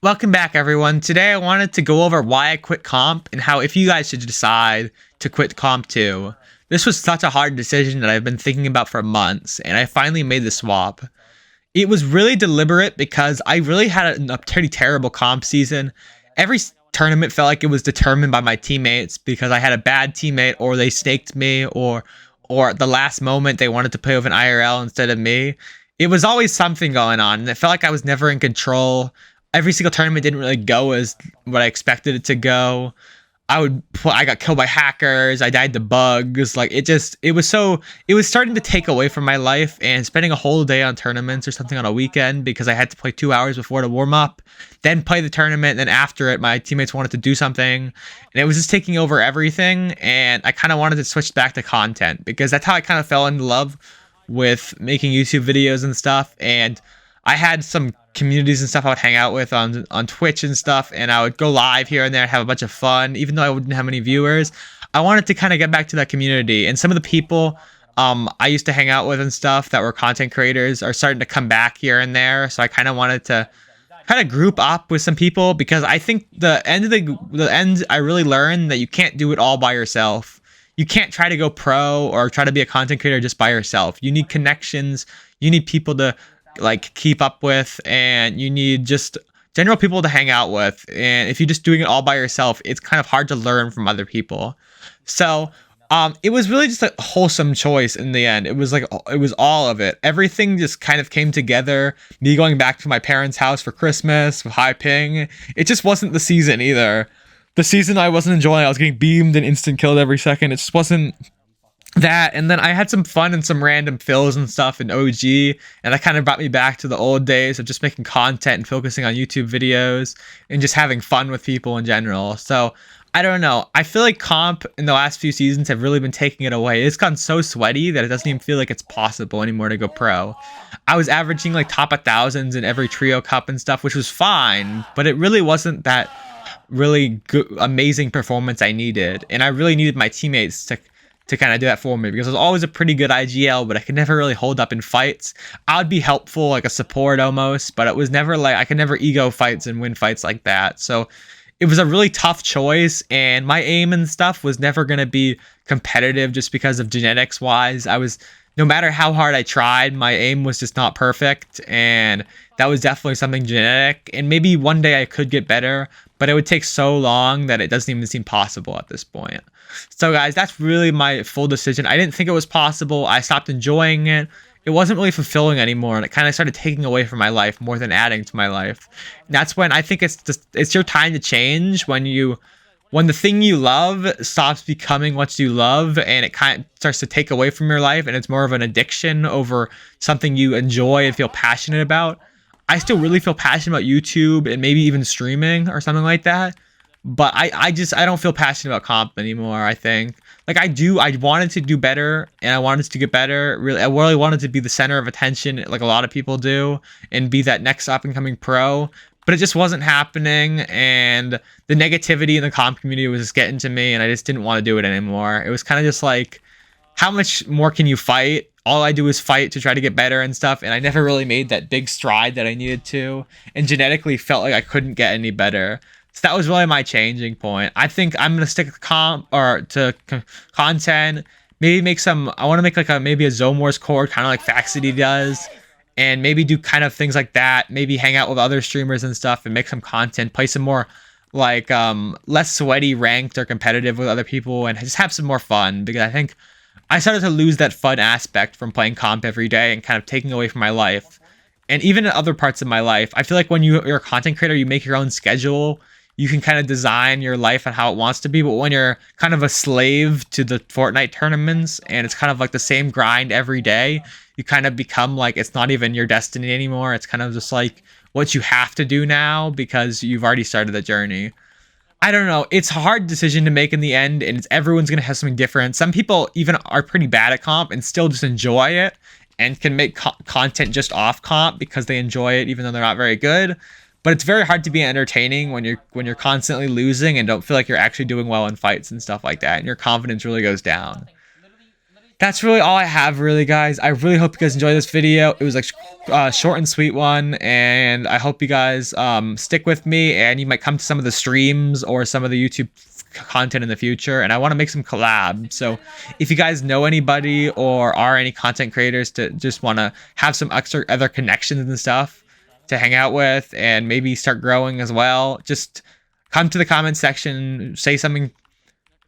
Welcome back, everyone. Today I wanted to go over why I quit comp and how if you guys should decide to quit comp too. This was such a hard decision that I've been thinking about for months, and I finally made the swap. It was really deliberate because I really had a pretty terrible comp season. Every tournament felt like it was determined by my teammates because I had a bad teammate, or they staked me, or at the last moment they wanted to play with an IRL instead of me. It was always something going on, and it felt like I was never in control. Every single tournament didn't really go as what I expected it to go. I got killed by hackers. I died to bugs. Like it was starting to take away from my life, and spending a whole day on tournaments or something on a weekend because I had to play 2 hours before to warm up, then play the tournament. And then after it, my teammates wanted to do something, and it was just taking over everything. And I kind of wanted to switch back to content because that's how I kind of fell in love with making YouTube videos and stuff. And I had some communities and stuff I would hang out with on Twitch and stuff, and I would go live here and there and have a bunch of fun, even though I wouldn't have many viewers. I wanted to kind of get back to that community, and some of the people I used to hang out with and stuff that were content creators are starting to come back here and there. So I kind of wanted to kind of group up with some people because I think the end I really learned that you can't do it all by yourself. You can't try to go pro or try to be a content creator just by yourself. You need connections. You need people to like keep up with, and you need just general people to hang out with. And if you're just doing it all by yourself, it's kind of hard to learn from other people. So it was really just a wholesome choice in the end. It was like it was all of it. Everything just kind of came together. Me going back to my parents' house for Christmas with high ping. It just wasn't the season either. The season I wasn't enjoying. I was getting beamed and instant killed every second. It just wasn't that. And then I had some fun and some random fills and stuff in OG, and that kind of brought me back to the old days of just making content and focusing on YouTube videos and just having fun with people in general. So I don't know, I feel like comp in the last few seasons have really been taking it away. It's gotten so sweaty that it doesn't even feel like it's possible anymore to go pro. I was averaging like top 1,000s in every trio cup and stuff, which was fine, but it really wasn't that really good amazing performance I needed, and I really needed my teammates to kind of do that for me because I was always a pretty good IGL, but I could never really hold up in fights. I would be helpful, like a support almost, but it was never like I could never ego fights and win fights like that. So it was a really tough choice, and my aim and stuff was never going to be competitive just because of genetics wise. No matter how hard I tried, my aim was just not perfect, and that was definitely something genetic. And maybe one day I could get better, but it would take so long that it doesn't even seem possible at this point. So guys, that's really my full decision. I didn't think it was possible. I stopped enjoying it. It wasn't really fulfilling anymore, and it kind of started taking away from my life more than adding to my life. And that's when I think it's your time to change, when the thing you love stops becoming what you love, and it kind of starts to take away from your life, and it's more of an addiction over something you enjoy and feel passionate about. I still really feel passionate about YouTube and maybe even streaming or something like that, but I don't feel passionate about comp anymore. I think like I wanted to do better, and I wanted to get better. Really, I really wanted to be the center of attention like a lot of people do and be that next up and coming pro, but it just wasn't happening, and the negativity in the comp community was just getting to me, and I just didn't want to do it anymore. It was kind of just like, how much more can you fight? All I do is fight to try to get better and stuff, and I never really made that big stride that I needed to, and genetically felt like I couldn't get any better. So that was really my changing point. I think I'm gonna stick to content. Maybe make some. I want to make like maybe a Zone Wars core, kind of like Faxity does, and maybe do kind of things like that. Maybe hang out with other streamers and stuff, and make some content. Play some more like less sweaty ranked or competitive with other people, and just have some more fun, because I think I started to lose that fun aspect from playing comp every day and kind of taking away from my life. And even in other parts of my life, I feel like when you're a content creator, you make your own schedule. You can kind of design your life and how it wants to be. But when you're kind of a slave to the Fortnite tournaments, and it's kind of like the same grind every day, you kind of become like, it's not even your destiny anymore. It's kind of just like what you have to do now because you've already started the journey. I don't know. It's a hard decision to make in the end, and everyone's going to have something different. Some people even are pretty bad at comp and still just enjoy it and can make content just off comp because they enjoy it even though they're not very good. But it's very hard to be entertaining when you're constantly losing and don't feel like you're actually doing well in fights and stuff like that, and your confidence really goes down. That's really all I have, really, guys. I really hope you guys enjoyed this video. It was like short and sweet one, and I hope you guys stick with me, and you might come to some of the streams or some of the YouTube content in the future. And I want to make some collabs. So if you guys know anybody or are any content creators to just want to have some extra other connections and stuff to hang out with and maybe start growing as well, just come to the comment section, say something,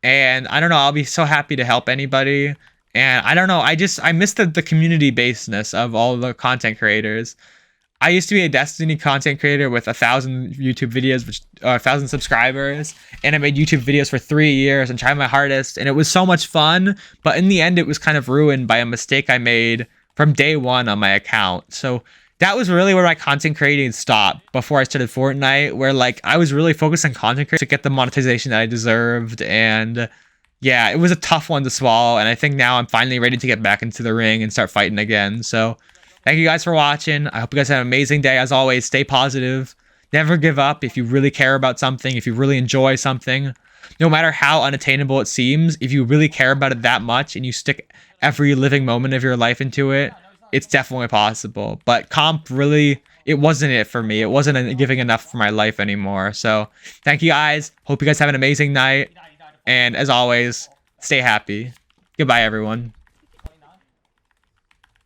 and I don't know, I'll be so happy to help anybody. And I don't know, I miss the community basedness of all the content creators. I used to be a Destiny content creator with 1,000 YouTube videos, which 1,000 subscribers, and I made YouTube videos for 3 years and tried my hardest, and it was so much fun. But in the end, it was kind of ruined by a mistake I made from day one on my account. So that was really where my content creating stopped before I started Fortnite, where like I was really focused on content creation to get the monetization that I deserved. And yeah, it was a tough one to swallow, and I think now I'm finally ready to get back into the ring and start fighting again. So thank you guys for watching. I hope you guys have an amazing day. As always, stay positive. Never give up if you really care about something, if you really enjoy something. No matter how unattainable it seems, if you really care about it that much and you stick every living moment of your life into it, it's definitely possible. But comp really, it wasn't it for me. It wasn't giving enough for my life anymore. So thank you guys. Hope you guys have an amazing night. And as always, stay happy. Goodbye, everyone.